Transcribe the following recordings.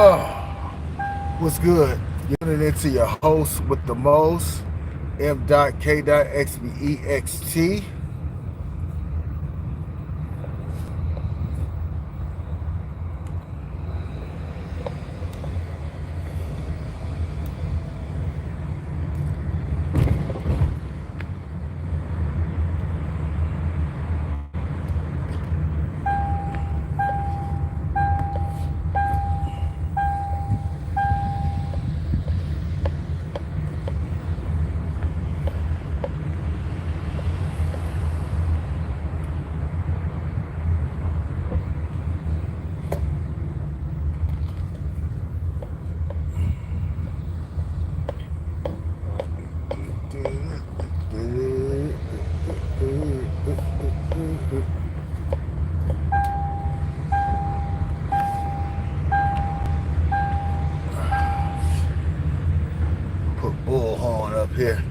Oh, what's good? You're tuning into your host with the most, M.K.XBEXT. Put bullhorn up here.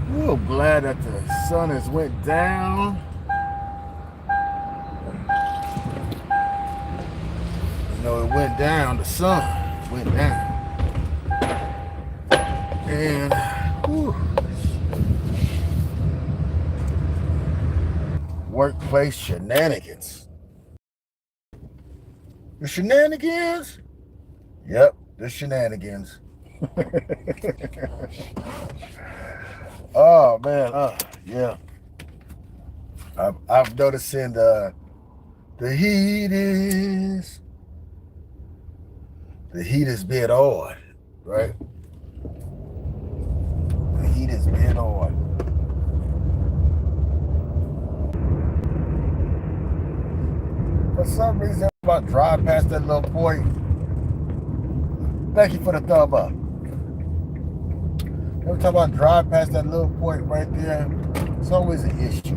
Real glad that the sun has went down. You know, it went down. The sun went down, and whew, workplace shenanigans. The shenanigans? Yep, the shenanigans. Oh man, yeah. I've noticing the heat is being on, right? The heat is being on. For some reason, I'm about to drive past that little point. Thank you for the thumb up. Every time I drive past that little point right there, it's always an issue.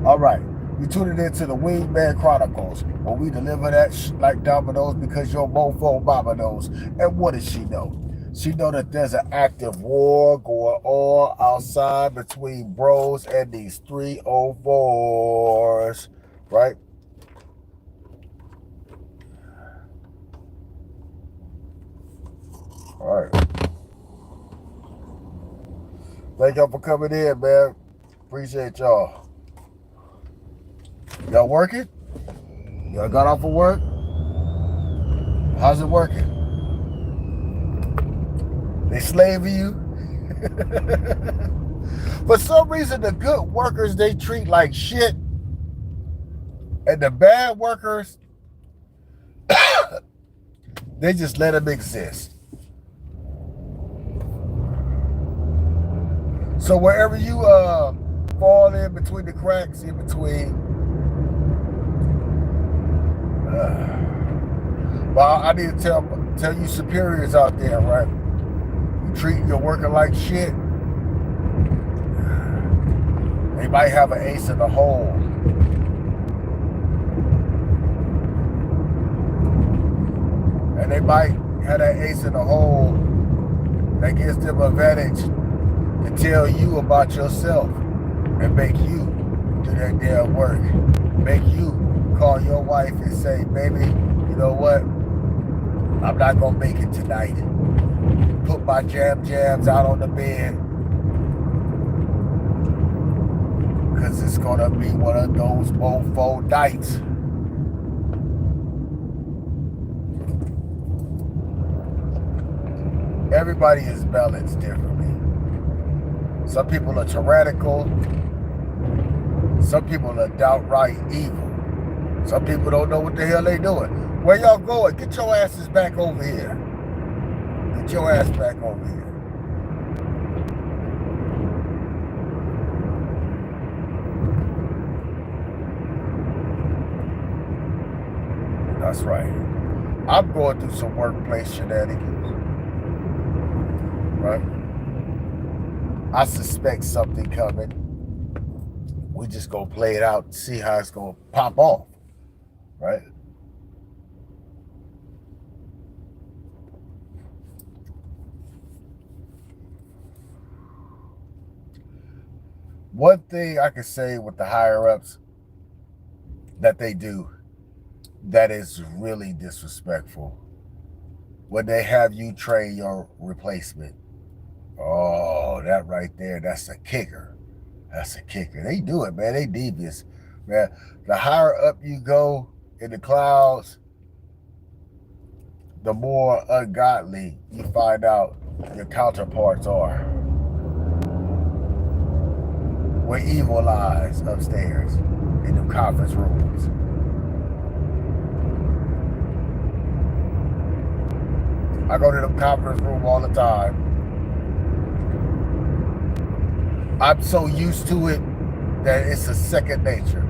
All right, you tuned into the Wingman Chronicles, where we deliver that like dominoes because your mofo mama knows. And what does she know? She know that there's an active war going on outside between bros and these 304s, right? All right. Thank y'all for coming in, man. Appreciate y'all. Y'all working? Y'all got off of work? How's it working? They slaving you? For some reason, the good workers they treat like shit, and the bad workers, they just let them exist. So wherever you fall in between the cracks, in between, well, I need to tell you superiors out there, right? You treat your worker like shit, they might have an ace in the hole. And they might have that ace in the hole that gives them an advantage to tell you about yourself and make you do that damn work. Make you call your wife and say, baby, you know what? I'm not gonna make it tonight. Put my jams out on the bed, because it's gonna be one of those mofo nights. Everybody is balanced differently. Some people are tyrannical. Some people are downright evil. Some people don't know what the hell they doing. Where y'all going? Get your asses back over here. Get your ass back over here. That's right. I'm going through some workplace shenanigans. Right? I suspect something coming. We just gonna play it out and see how it's gonna pop off, right? One thing I can say with the higher ups that they do that is really disrespectful, when they have you train your replacement. Oh, that right there, that's a kicker. That's a kicker. They do it, man. They devious. Man, the higher up you go in the clouds, the more ungodly you find out your counterparts are. Where evil lies upstairs in the conference rooms. I go to the conference room all the time. I'm so used to it that it's a second nature.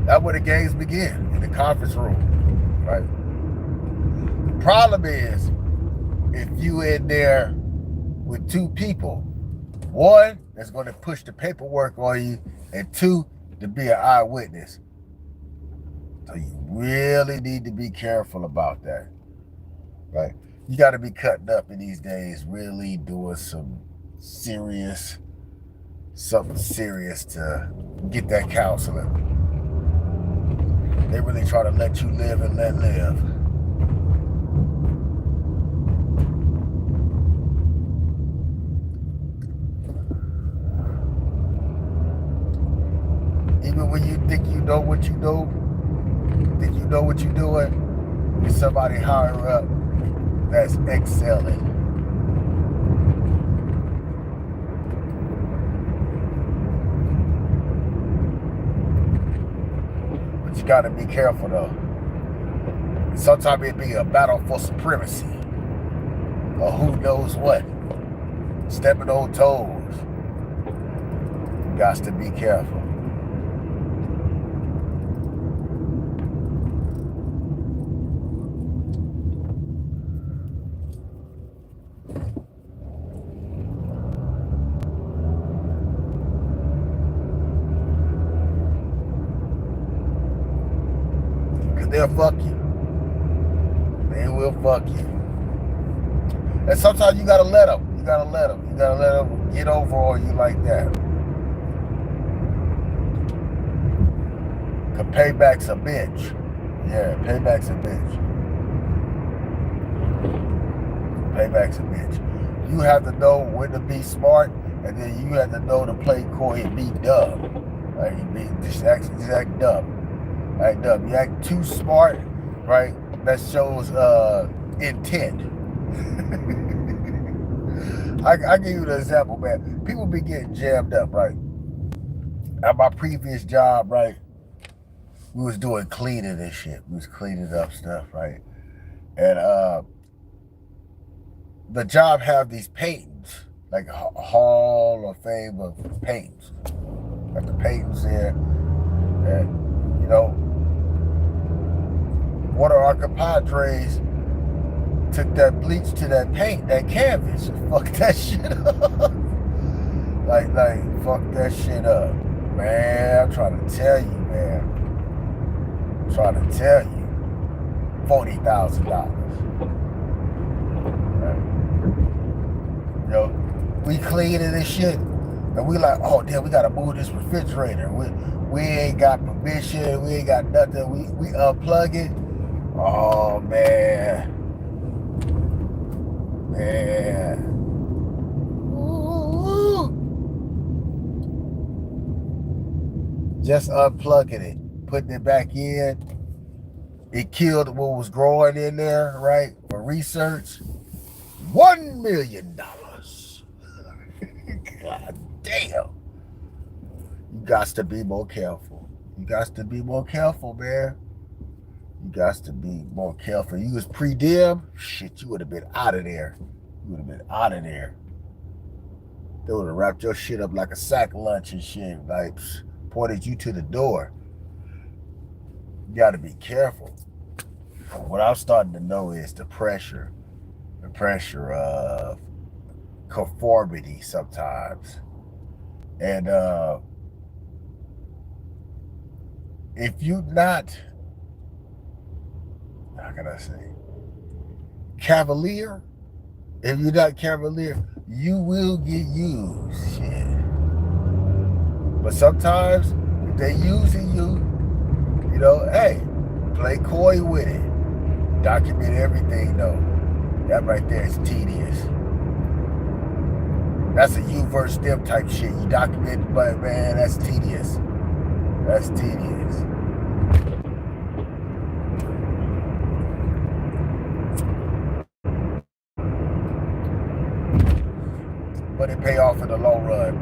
That's where the games begin, in the conference room, right? The problem is, if you in there with two people, one that's going to push the paperwork on you, and two, to be an eyewitness. So you really need to be careful about that, right? You got to be cutting up in these days, really doing something serious to get that counseling. They really try to let you live and let live. Even when you think you know what you do, think you know what you're doing, there's somebody higher up that's excelling. But you gotta be careful though. Sometimes it be a battle for supremacy, or who knows what. Stepping on toes. You got to be careful. They'll fuck you. They will fuck you. And sometimes you gotta let them. You gotta let them. You gotta let them get over on you like that. Cause payback's a bitch. Yeah, payback's a bitch. Payback's a bitch. You have to know when to be smart, and then you have to know to play coy and be dumb. Like, just act dumb. Act dumb. You act too smart, right? That shows intent. I give you an example, man. People be getting jammed up, right? At my previous job, right? We was doing cleaning and shit. We was cleaning up stuff, right? And the job have these paintings, like a hall of fame of paintings. Got the paintings there, and you know, one of our compadres took that bleach to that paint, that canvas, and fucked that shit up. like, fuck that shit up. Man, I'm trying to tell you, man. I'm trying to tell you. $40,000. Right. You know, we cleaning this shit, and we like, oh damn, we gotta move this refrigerator. We ain't got permission, we ain't got nothing. We unplug it. Oh man. Man. Ooh. Just unplugging it, putting it back in. It killed what was growing in there, right? For research. $1 million. God damn. You got to be more careful. You got to be more careful, man. You got to be more careful. You was pre-dim, shit, you would have been out of there. You would have been out of there. They would have wrapped your shit up like a sack lunch and shit, like pointed you to the door. You got to be careful. What I'm starting to know is the pressure of conformity sometimes. And if you not, how can I say, cavalier, if you're not cavalier, you will get used. Shit. But sometimes if they using you, hey, play coy with it. Document everything though. That right there is tedious. That's a you versus them type shit. You document, but man, that's tedious. That's tedious. But it pay off in the long run.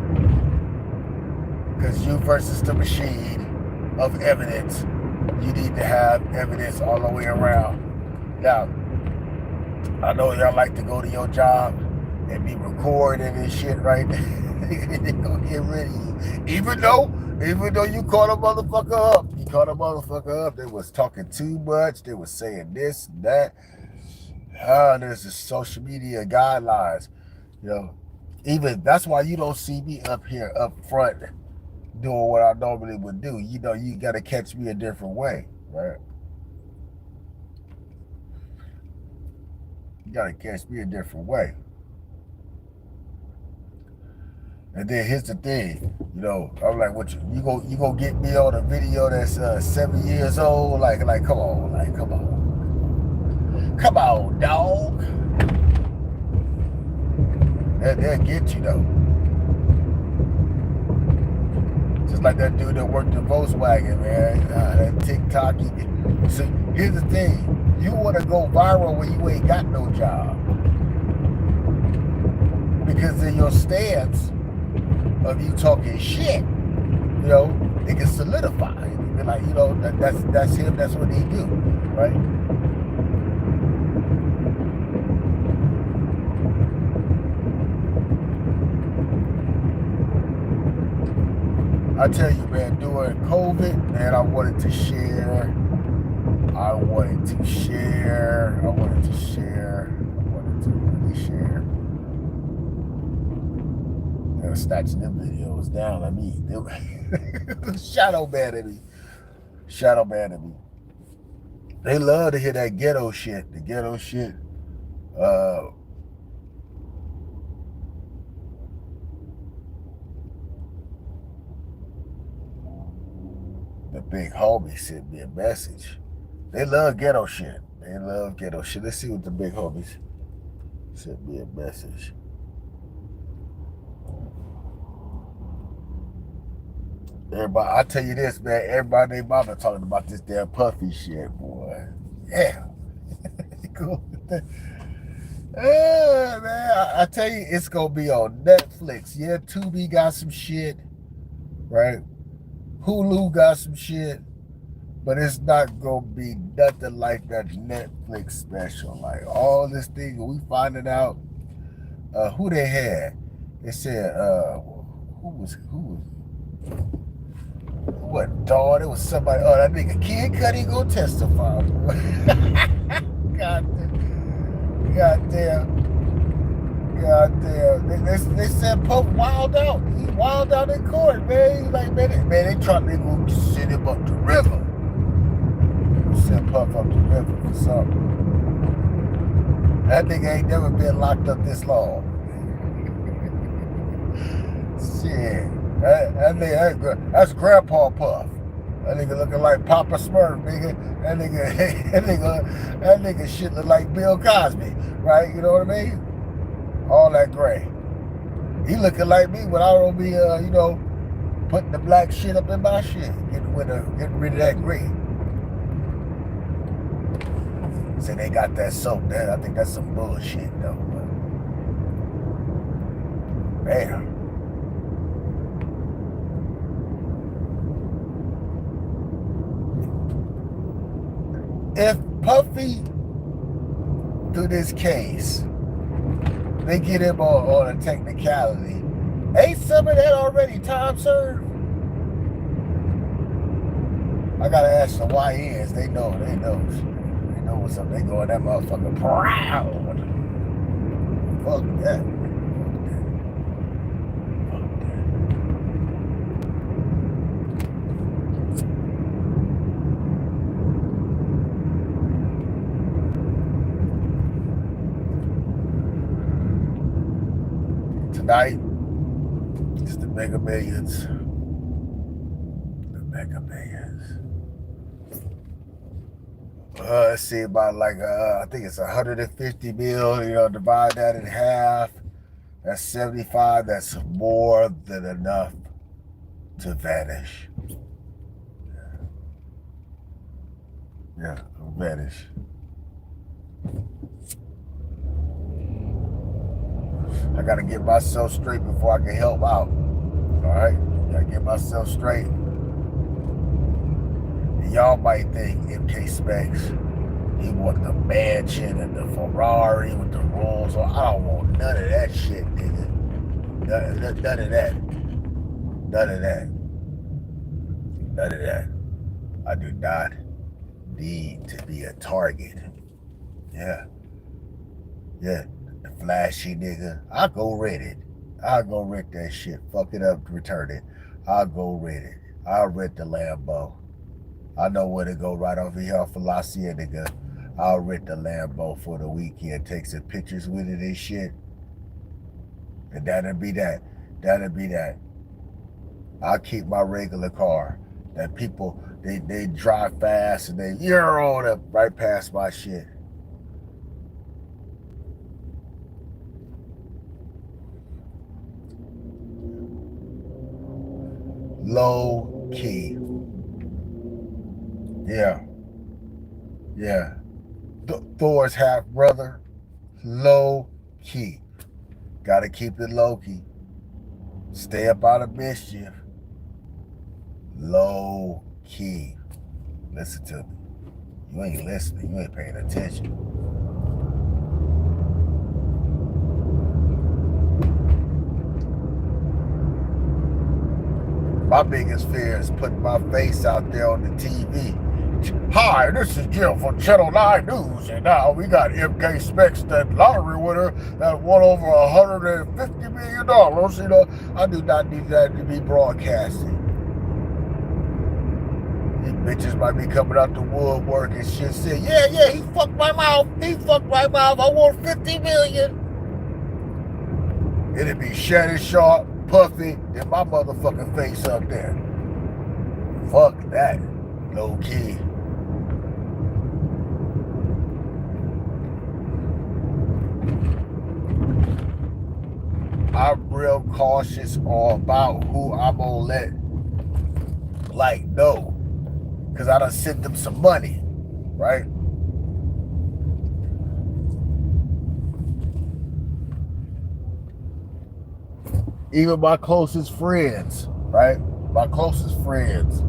Because you versus the machine of evidence, you need to have evidence all the way around. Now, I know y'all like to go to your job and be recording and shit, right? They gonna get rid of you. Even though you caught a motherfucker up. You caught a motherfucker up. They was talking too much. They was saying this and that. There's the social media guidelines. Even that's why you don't see me up here up front doing what I normally would do. You gotta catch me a different way, right? You gotta catch me a different way. And then here's the thing, I'm like, what you gonna get me on a video that's 7 years old? Like, come on, come on, dog. They'll get you though. Just like that dude that worked at Volkswagen, man. That TikTok. So here's the thing: you want to go viral when you ain't got no job, because in your stance of you talking shit, it can solidify. Be like, that's him. That's what he do, right? I tell you, man, during COVID, man, I wanted to share. I wanted to really share. They were snatching them videos down. I mean, they were shadow banning me. They love to hear that ghetto shit. The ghetto shit. The big homie sent me a message. They love ghetto shit. Let's see what the big homies sent me a message. Everybody, I tell you this, man. Everybody, they mama talking about this damn puffy shit, boy. Yeah. Cool. Yeah, man. I tell you, it's gonna be on Netflix. Yeah, Tubi got some shit, right? Hulu got some shit, but it's not gonna be nothing like that Netflix special. Like all this thing, we finding out who they had. They said who was what dog? It was somebody. Oh, that nigga Kid Cudi go testify. Goddamn. They said Puff wild out. He wild out in court, man. He's like, man, they tried to go send him up the river. Send Puff up the river for something. That nigga ain't never been locked up this long. Shit. That nigga, that's Grandpa Puff. That nigga looking like Papa Smurf, nigga. That nigga shit look like Bill Cosby, right? You know what I mean? All that gray. He looking like me, but I don't be, putting the black shit up in my shit, getting rid of that gray. So they got that soap there. I think that's some bullshit, though. But, man. If Puffy, through this case, they get him on a technicality, ain't some of that already time served? I gotta ask the YNs. They know what's up. They go in that motherfucker proud. Fuck that. night. It's the Mega Millions. The Mega Millions. Let's see, about like I think it's 150 mil. You know, divide that in half. That's 75. That's more than enough to vanish. Yeah, vanish. I gotta get myself straight before I can help out. All right, gotta get myself straight. And y'all might think MK Specs, he want the mansion and the Ferrari with the Rolls. I don't want none of that shit, nigga. None of that. None of that. None of that. I do not need to be a target. Yeah. Yeah. The flashy nigga. I'll go rent it. I'll go rent that shit. Fuck it up, return it. I'll go rent it. I'll rent the Lambo. I know where to go right over here off of La Cienega. I'll rent the Lambo for the weekend. Take some pictures with it and shit. And that'll be that. That'll be that. I'll keep my regular car. That people, they drive fast and they on up right past my shit. Low key. Yeah. Yeah. Thor's half brother. Low key. Gotta keep it low key. Stay up out of mischief. Low key. Listen to me. You ain't listening. You ain't paying attention. My biggest fear is putting my face out there on the TV. Hi, this is Jim from Channel 9 News, and now we got MK Specs, that lottery winner that won over $150 million. You know, I do not need that to be broadcasted. These bitches might be coming out the woodwork and shit, saying, yeah, he fucked my mouth. He fucked my mouth. I want $50 million. It'd be Shannon Sharp, Puffy, and my motherfucking face up there. Fuck that. Low key. I'm real cautious about who I'm gonna let know. Cause I done sent them some money, right? Even my closest friends, right? My closest friends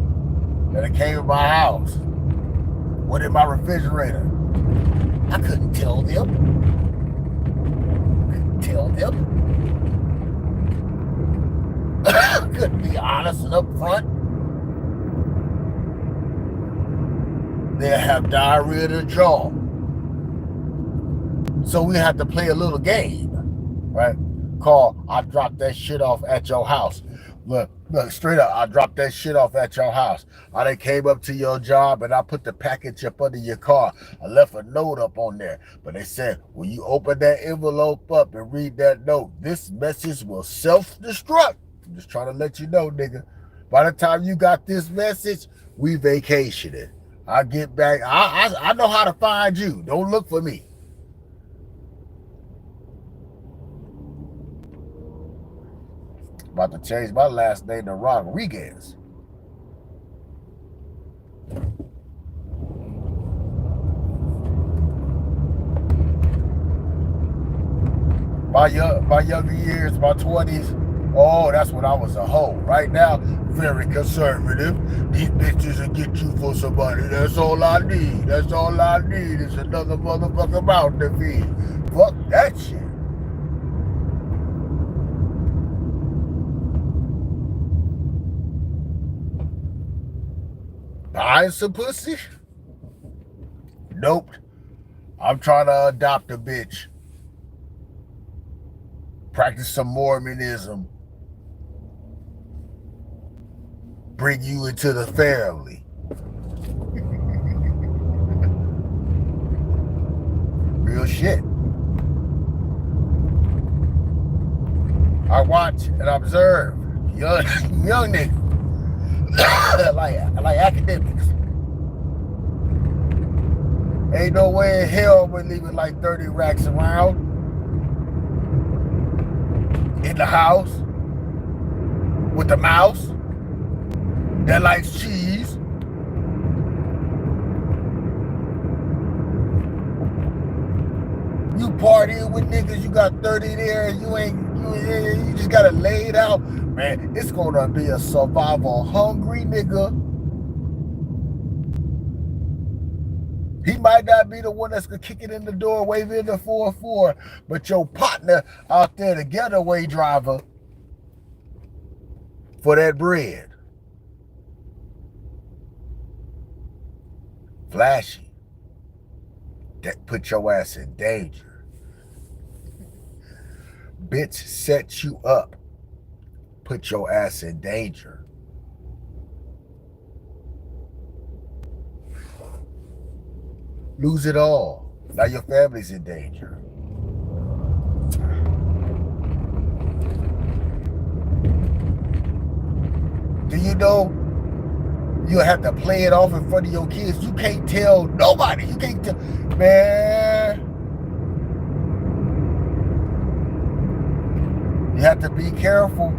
that came to my house, went in my refrigerator. I couldn't tell them. Couldn't be honest and upfront. They'll have diarrhea of the jaw. So we have to play a little game, right? Call, I dropped that shit off at your house. Look, straight up, I dropped that shit off at your house. I done came up to your job and I put the package up under your car. I left a note up on there. But they said, when you open that envelope up and read that note, this message will self-destruct. I'm just trying to let you know, nigga. By the time you got this message, we vacationing. I get back. I know how to find you. Don't look for me. About to change my last name to Rodriguez. My younger years, my 20s, oh, that's when I was a hoe. Right now, very conservative. These bitches will get you for somebody. That's all I need. That's all I need is another motherfucker mouth to feed. Fuck that shit. Buying some pussy? Nope. I'm trying to adopt a bitch. Practice some Mormonism. Bring you into the family. Real shit. I watch and observe young niggas like academics. Ain't no way in hell we're leaving like 30 racks around in the house with the mouse that likes cheese. You partying with niggas, you got 30 there, and you just got it laid out. Man, it's gonna be a survival hungry nigga. He might not be the one that's gonna kick it in the door, wave in the 4-4, but your partner out there, the getaway driver for that bread. Flashy. That put your ass in danger. Bitch set you up. Put your ass in danger. Lose it all. Now your family's in danger. Do you know you'll have to play it off in front of your kids? You can't tell nobody. You can't tell. Man. You have to be careful.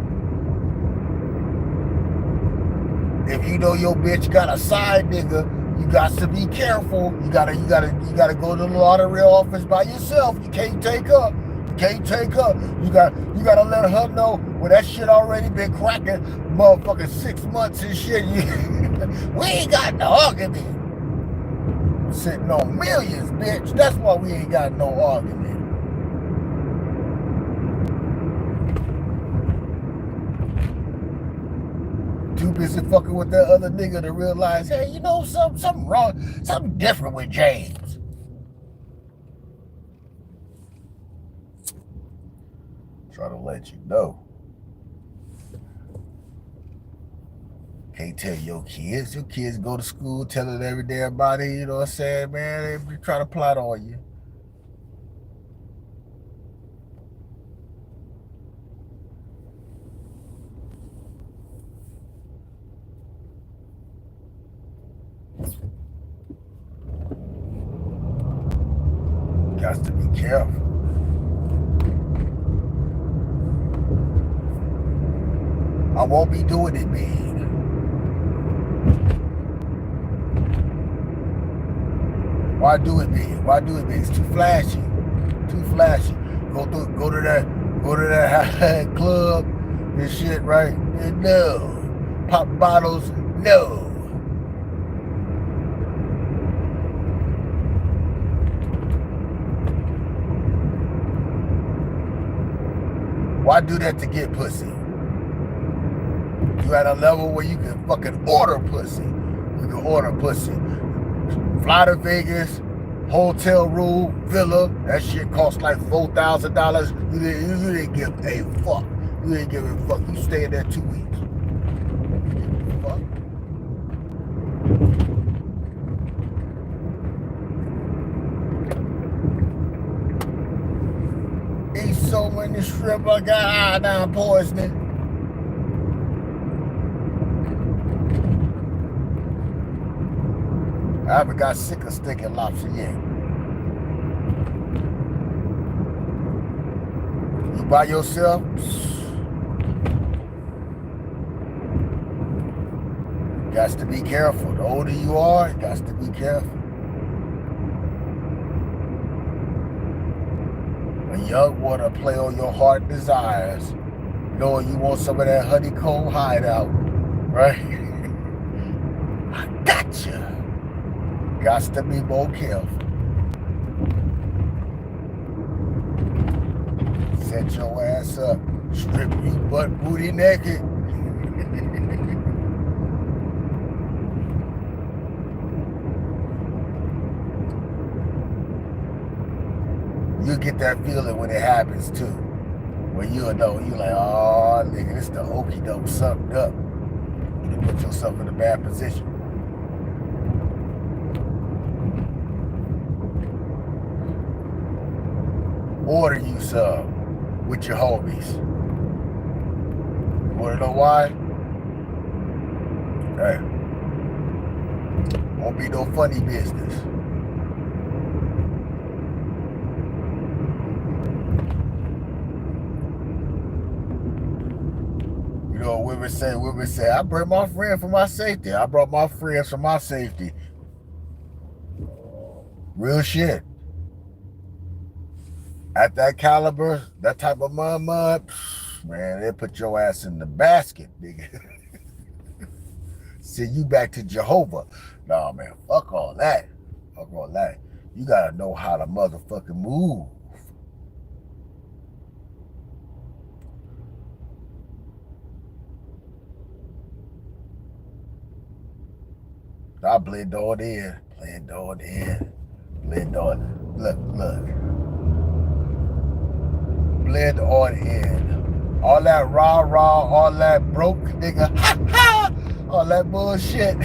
If you know your bitch got a side nigga, you got to be careful. You gotta go to the lottery office by yourself. You can't take up. You can't take up. You gotta let her know when that shit already been cracking, motherfucking 6 months and shit. We ain't got no argument. Sitting on millions, bitch. That's why we ain't got no argument. Too busy fucking with that other nigga to realize, hey, you know, something wrong, something different with James. Try to let you know. Can't tell your kids. Your kids go to school telling every damn body, you know what I'm saying, man, they try to plot on you. Got to be careful. I won't be doing it big. Why do it big? Why do it big? It's too flashy. Too flashy. Go to that club and shit, right? No. Pop bottles, no. Why do that to get pussy? You at a level where you can fucking order pussy. You can order pussy. Fly to Vegas, hotel room, villa. That shit cost like $4,000. You didn't give a fuck. You didn't give a fuck. You stayed there 2 weeks. Fuck. Eat so many shrimp, I got iodine poisoning. I haven't got sick of stinking lobster yet. You by yourself? Got to be careful. The older you are, you got to be careful. When young wanna play on your heart desires, knowing you want some of that honeycomb hideout, right? I got you. Got to be more careful. Set your ass up. Strip you butt booty naked. You get that feeling when it happens too. When you'll know, you like, oh nigga, this the okie doke sucked up. You put yourself in a bad position. Order you some with your homies. Wanna know why? Hey, won't be no funny business. You know, women say, I bring my friend for my safety. I brought my friends for my safety. Real shit. At that caliber, that type of mud, man, they put your ass in the basket, nigga. Send you back to Jehovah. Nah, man, fuck all that. Fuck all that. You gotta know how to motherfucking move. I blend on in. Blend on in. Blend on. Look. Blend on in. All that rah-rah, all that broke nigga, ha ha, all that bullshit.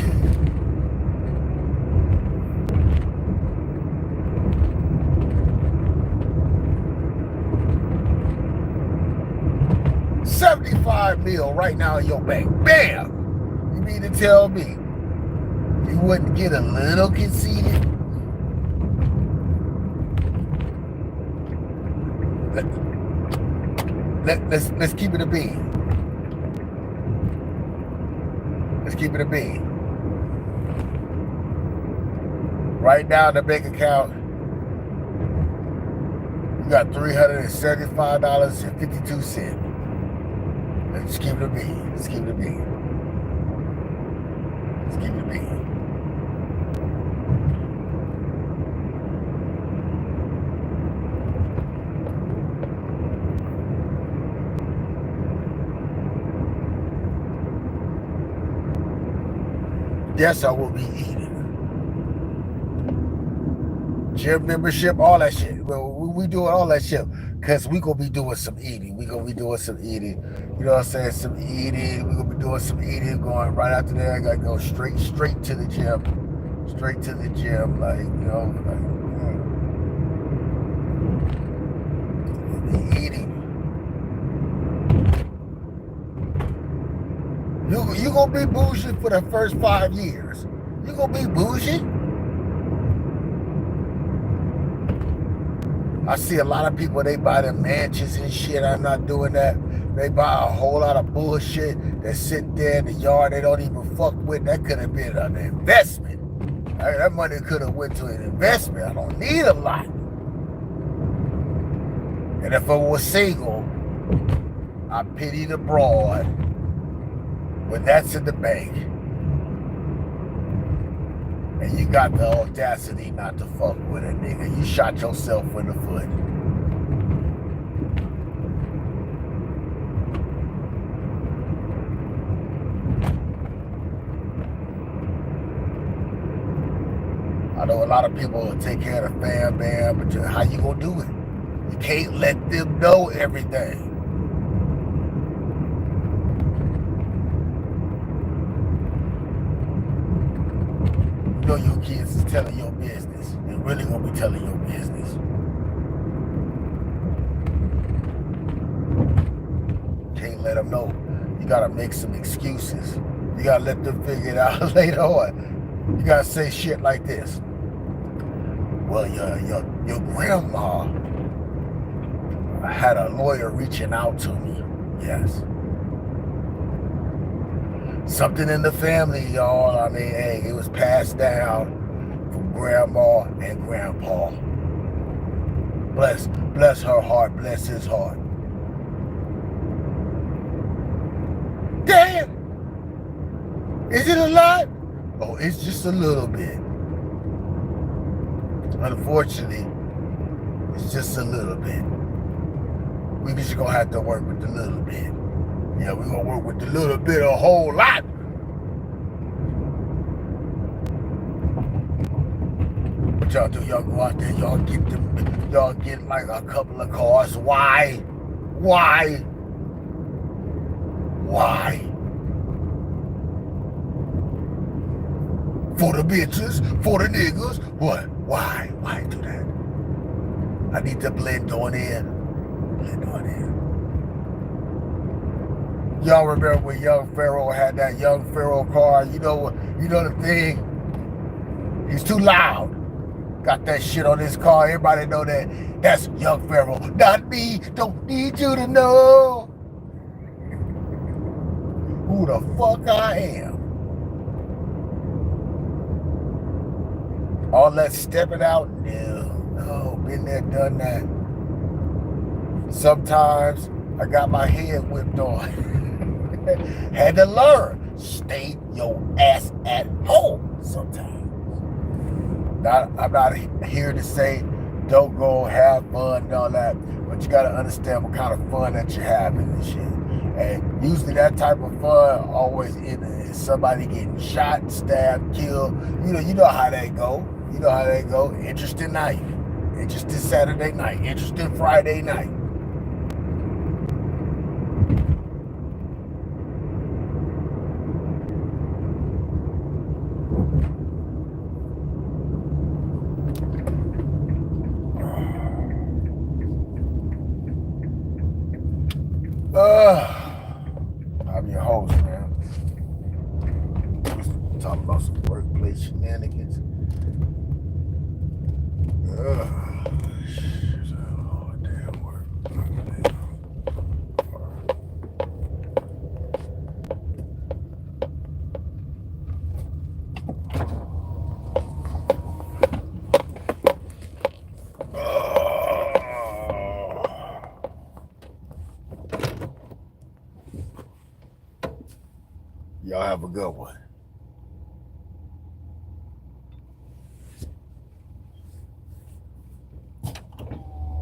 $75 million right now in your bank. Bam! You mean to tell me you wouldn't get a little conceited? Let's keep it a bean. Let's keep it a bean. Right now in the bank account, you got $375.52. Let's keep it a bean. Let's keep it a bean. Let's keep it a bean. Yes, I will be eating. Gym membership, all that shit. Well, we doing all that shit because we gonna be doing some eating. We gonna be doing some eating. You know what I'm saying? Some eating. We gonna be doing some eating. Going right after that, I gotta go straight to the gym. Straight to the gym, like, you know, we'll be eating. You gonna be bougie for the first 5 years. You gonna be bougie. I see a lot of people, they buy them mansions and shit. I'm not doing that. They buy a whole lot of bullshit that sit there in the yard they don't even fuck with. That could have been an investment. That money could have went to an investment. I don't need a lot. And if I was single, I pity the broad when that's in the bank. And you got the audacity not to fuck with a nigga. You shot yourself in the foot. I know a lot of people will take care of the fam bam, but how you gonna do it? You can't let them know everything. You know your kids is telling your business. They're really gonna be telling your business. Can't let them know. You gotta make some excuses. You gotta let them figure it out later on. You gotta say shit like this. Well, your grandma had a lawyer reaching out to me. Yes. Something in the family, y'all. I mean, hey, it was passed down from grandma and grandpa. Bless her heart, bless his heart. Damn! Is it a lot? Oh, it's just a little bit. Unfortunately, it's just a little bit. We just gonna have to work with the little bit. Yeah, we're gonna work with the little bit a whole lot. What y'all do? Y'all go out there, y'all get like a couple of cars. Why? For the bitches, for the niggas. What? Why do that? I need to blend on in. Y'all remember when Young Pharaoh had that Young Pharaoh car? You know the thing? He's too loud. Got that shit on his car. Everybody know that. That's Young Pharaoh. Not me. Don't need you to know who the fuck I am. All that stepping out, no, been there, done that. Sometimes I got my head whipped on. Had to learn. Stay your ass at home sometimes. I'm not here to say don't go have fun and all that, but you got to understand what kind of fun that you're having and shit. And usually that type of fun always is somebody getting shot, stabbed, killed. You know how they go. You know how they go. Interesting night. Interesting Saturday night. Interesting Friday night. I'm your host, man. We're talking about some workplace shenanigans. Damn work. Y'all have a good one.